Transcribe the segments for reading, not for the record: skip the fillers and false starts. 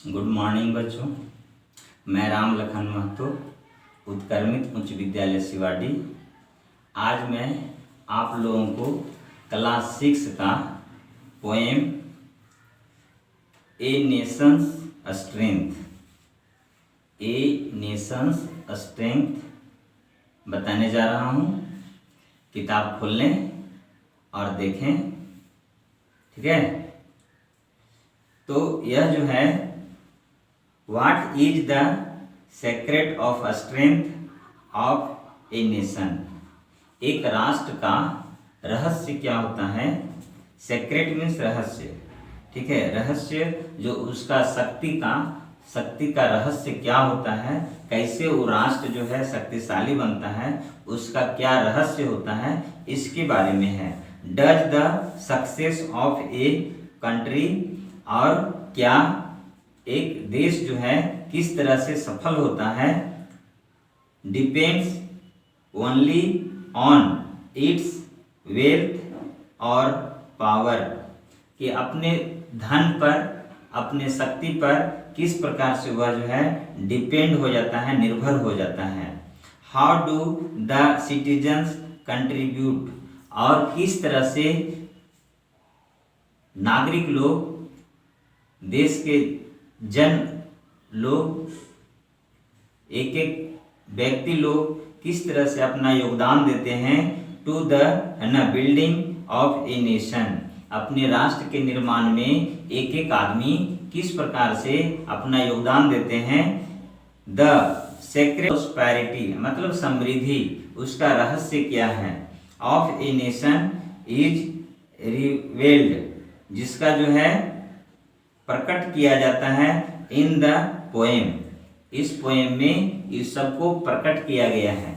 Good morning बच्चों। मैं राम लखन महतो, उत्क्रमित उच्च विद्यालय सिवाडी। आज मैं आप लोगों को क्लास 6 का पोएम ए नेशंस स्ट्रेंथ बताने जा रहा हूँ। किताब खोल लें और देखें, ठीक है। तो यह जो है What is the secret of strength of a nation? एक राष्ट्र का रहस्य क्या होता है? सेक्रेट मीन्स रहस्य, ठीक है। रहस्य जो उसका शक्ति का रहस्य क्या होता है, कैसे वो राष्ट्र जो है शक्तिशाली बनता है, उसका क्या रहस्य होता है, इसके बारे में है। Does the success of a country, और क्या एक देश जो है किस तरह से सफल होता है, depends only on it's wealth और पावर, कि अपने धन पर, अपने शक्ति पर किस प्रकार से वह जो है डिपेंड हो जाता है, निर्भर हो जाता है। How do the citizens contribute, और किस तरह से नागरिक लोग, देश के जन लोग, एक एक व्यक्ति लोग किस तरह से अपना योगदान देते हैं to the building of a nation, अपने राष्ट्र के निर्माण में एक एक आदमी किस प्रकार से अपना योगदान देते हैं। द सेक्रेट प्रॉस्पेरिटी मतलब समृद्धि, उसका रहस्य क्या है। Of a nation is revelled, जिसका जो है प्रकट किया जाता है इन द पोएम, इस पोएम में इस सबको प्रकट किया गया है,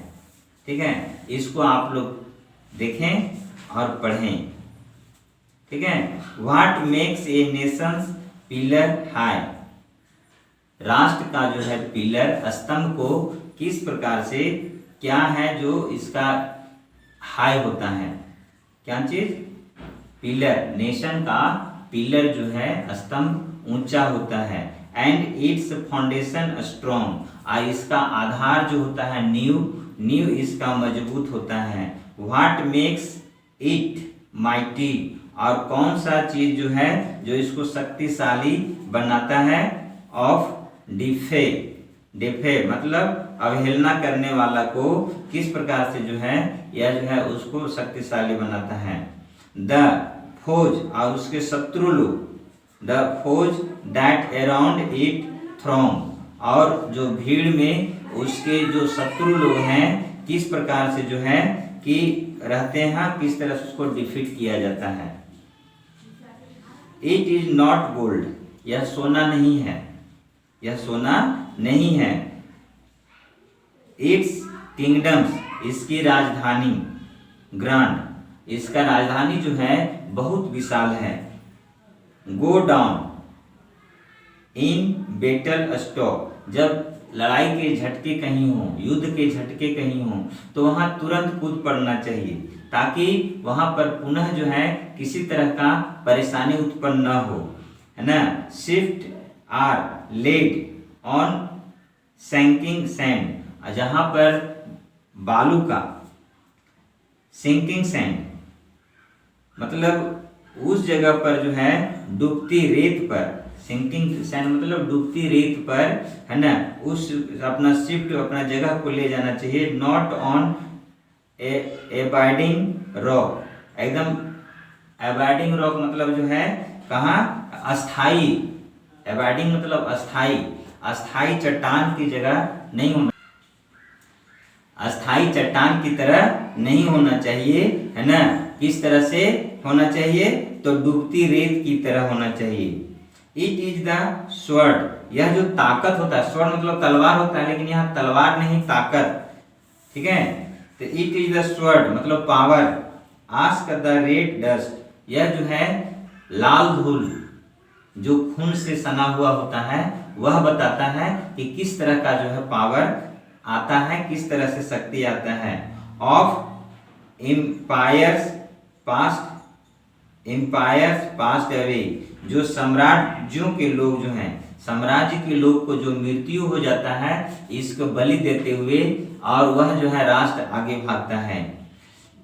ठीक है। इसको आप लोग देखें और पढ़ें, ठीक है। What makes a Nations pillar high, राष्ट्र का जो है पिलर, स्तंभ को किस प्रकार से, क्या है जो इसका हाई होता है, क्या चीज, पिलर। नेशन का पिलर जो है स्तंभ ऊंचा होता है। एंड इट्स फाउंडेशन स्ट्रॉन्ग, और इसका आधार जो होता है नींव इसका मजबूत होता है। व्हाट मेक्स इट माइटी, और कौन सा चीज जो है जो इसको शक्तिशाली बनाता है। ऑफ डिफे मतलब अवहेलना करने वाला को किस प्रकार से जो है यह जो है उसको शक्तिशाली बनाता है। द फौज, और उसके शत्रु लोग, द फौज दैट अराउंड इट थ्रोंग, और जो भीड़ में उसके जो शत्रु लोग हैं किस प्रकार से जो है कि रहते हैं, किस तरह से उसको डिफीट किया जाता है। इट इज नॉट गोल्ड, यह सोना नहीं है, यह सोना नहीं है। इट्स किंगडम्स, इसकी राजधानी, ग्रांड, इसका राजधानी जो है बहुत विशाल है। Go down in battle stock, जब लड़ाई के झटके कहीं हो, युद्ध के झटके कहीं हो, तो वहां तुरंत कूद पड़ना चाहिए, ताकि वहां पर पुनः जो है किसी तरह का परेशानी उत्पन्न न हो, है ना। Shift are laid on sinking sand, जहां पर बालू का, सिंकिंग सैंड मतलब उस जगह पर जो है डूबती रेत पर, सिंकिंग सैंड मतलब डूबती रेत पर, है ना, उस अपना शिफ्ट अपना जगह को ले जाना चाहिए। नॉट ऑन एबाइडिंग रॉक, एकदम एबाइडिंग रॉक मतलब जो है कहाँ, अस्थाई, एबाइडिंग मतलब अस्थाई चट्टान की जगह नहीं होना, अस्थाई चट्टान की तरह नहीं होना चाहिए, है ना। किस तरह से होना चाहिए, तो डूबती रेत की तरह होना चाहिए। इट इज द स्वॉर्ड, यह जो ताकत होता है, स्वॉर्ड मतलब तलवार होता है, लेकिन यहाँ तलवार नहीं, ताकत, ठीक है। तो इट इज द स्वॉर्ड मतलब power. Ask the red dust, यह जो है लाल धूल जो खून से सना हुआ होता है, वह बताता है कि किस तरह का जो है पावर आता है, किस तरह से शक्ति आता है। Of empires past empires passed away, जो साम्राज्यों के लोग जो हैं, साम्राज्य के लोग को जो मृत्यु हो जाता है इसको बलि देते हुए, और वह जो है राष्ट्र आगे भागता है।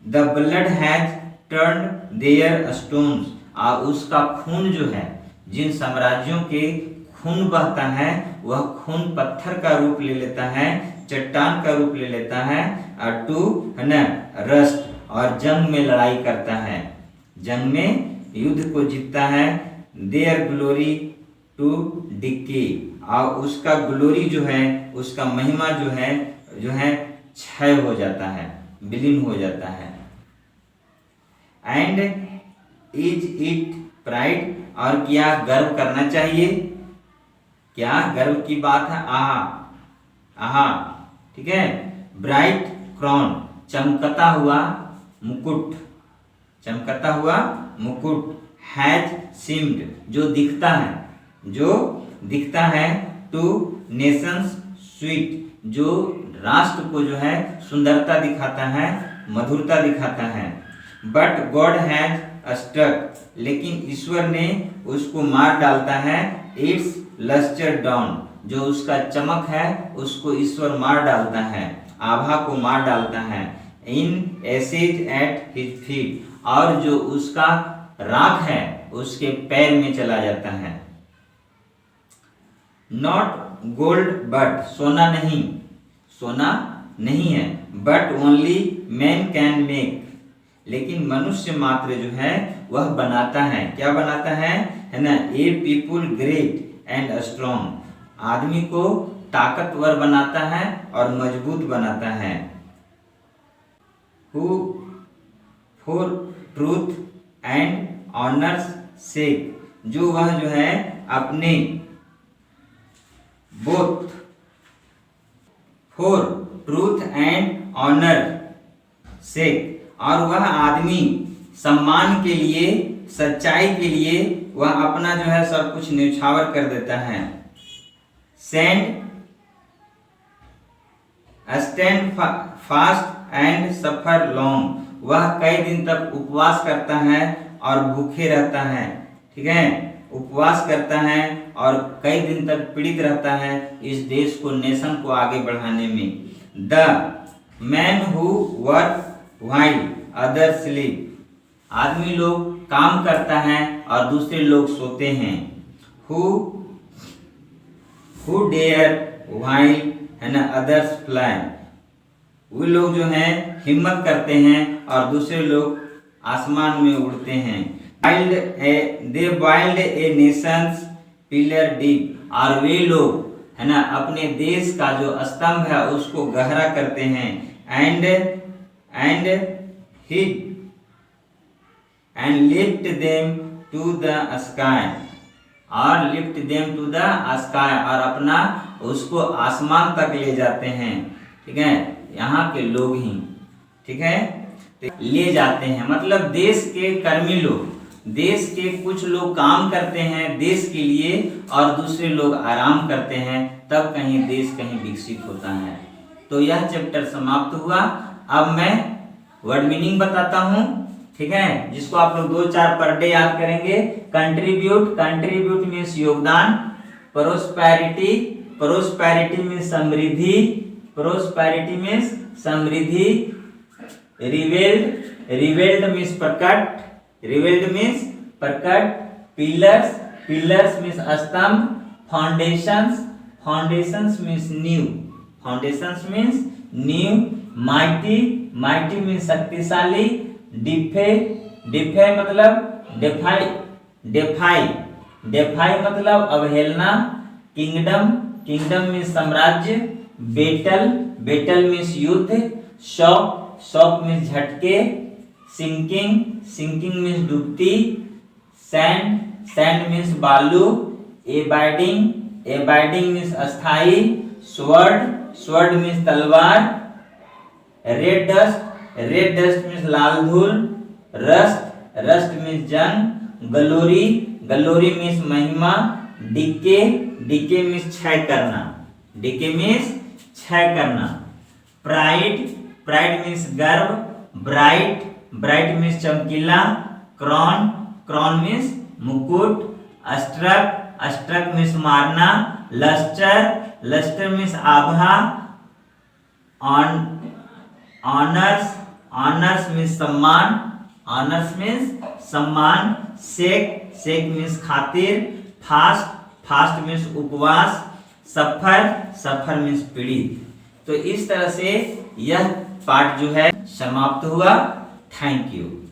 The blood has turn their stones, और उसका खून जो है, जिन साम्राज्यों के खून बहता है वह खून पत्थर का रूप ले लेता है, चट्टान का रूप ले लेता है, और टू है ना रस्ट, और जंग में लड़ाई करता है, जंग में युद्ध को जीतता है। देयर ग्लोरी टू डिके, और उसका ग्लोरी जो है, उसका महिमा जो है क्षय हो जाता है, विलीन हो जाता है। एंड इज इट प्राइड, और क्या गर्व करना चाहिए, क्या गर्व की बात है। आहा आहा, ठीक है। ब्राइट क्राउन, चमकता हुआ मुकुट, चमकता हुआ मुकुट। हैज सीम्ड, जो दिखता है टू नेशंस स्वीट, जो राष्ट्र को जो है सुंदरता दिखाता है, मधुरता दिखाता है। बट गॉड हैज स्ट्रक, लेकिन ईश्वर ने उसको मार डालता है। इट्स लस्टर डाउन, जो उसका चमक है उसको ईश्वर मार डालता है, आभा को मार डालता है। इन एसेज एट हिज फीट, और जो उसका राख है उसके पैर में चला जाता है। नॉट गोल्ड बट, सोना नहीं है। But only man can make, लेकिन मनुष्य मात्र जो है वह बनाता है, क्या बनाता है ना, a people great and strong, आदमी को ताकतवर बनाता है और मजबूत बनाता है। Who for truth and honour's sake, जो वह जो है अपने both for truth and honour sake, और वह आदमी सम्मान के लिए, सच्चाई के लिए वह अपना जो है सब कुछ न्यौछावर कर देता है। Stand fast and suffer long, वह कई दिन तक उपवास करता है और भूखे रहता है, ठीक है, उपवास करता है और कई दिन तक पीड़ित रहता है इस देश को, नेशन को आगे बढ़ाने में। The man who work while other sleep, आदमी लोग काम करता है और दूसरे लोग सोते हैं। हु डेयर व्हाइल है ना अदर्स फ्लाई, वो लोग जो हैं हिम्मत करते हैं और दूसरे लोग आसमान में उड़ते हैं। दे बाइल्ड ए नेशंस पिलर डीप, और वे लोग है ना अपने देश का जो स्तंभ है उसको गहरा करते हैं। And lift them to the sky, और lift them to the sky, और अपना उसको आसमान तक ले जाते हैं, ठीक है, यहाँ के लोग ही, ठीक है, ले जाते हैं। मतलब देश के कर्मी लोग, देश के कुछ लोग काम करते हैं देश के लिए और दूसरे लोग आराम करते हैं, तब कहीं देश कहीं विकसित होता है। तो यह चैप्टर समाप्त हुआ। अब मैं वर्ड मीनिंग बताता हूँ, ठीक है, जिसको आप लोग 2-4 पर डे याद करेंगे। कंट्रीब्यूट मीन्स योगदान। प्रोस्पेरिटी मीन्स समृद्धि। रिवेल्ड मीन्स प्रकट। पिलर्स मीन्स स्तंभ। फाउंडेशंस मीन्स नींव। माइटी मीन्स शक्तिशाली। डिफे मतलब डेफाई मतलब अवहेलना। किंगडम मीन्स साम्राज्य। बेटल मीन्स युद्ध। शॉक मीन्स झटके। सिंकिंग मीन्स डूबती। सैंड मीन्स बालू। एबाइडिंग मीन्स अस्थाई। स्वर्ड मीन्स तलवार। रेड डस्ट मीन्स लाल धूल। रस्ट मीन्स जंग। ग्लोरी मीन्स महिमा। डिके मीन्स क्षय करना। प्राइड मीन्स गर्व। ब्राइट मीन्स चमकीला। क्राउन मीन्स मुकुट, अस्ट्रक, अस्ट्रक मीन्स मारना, लस्टर, लस्टर मीन्स आभा, ऑनर्स, ऑनर्स मीन्स सम्मान, ऑनर्स मीन्स सम्मान, शेक, शेक मीन्स खातिर, फास्ट, फास्ट मीन्स उपवास, सफर, सफर मीन्स पीड़ित। तो इस तरह से यह पाठ जो है समाप्त हुआ। Thank you.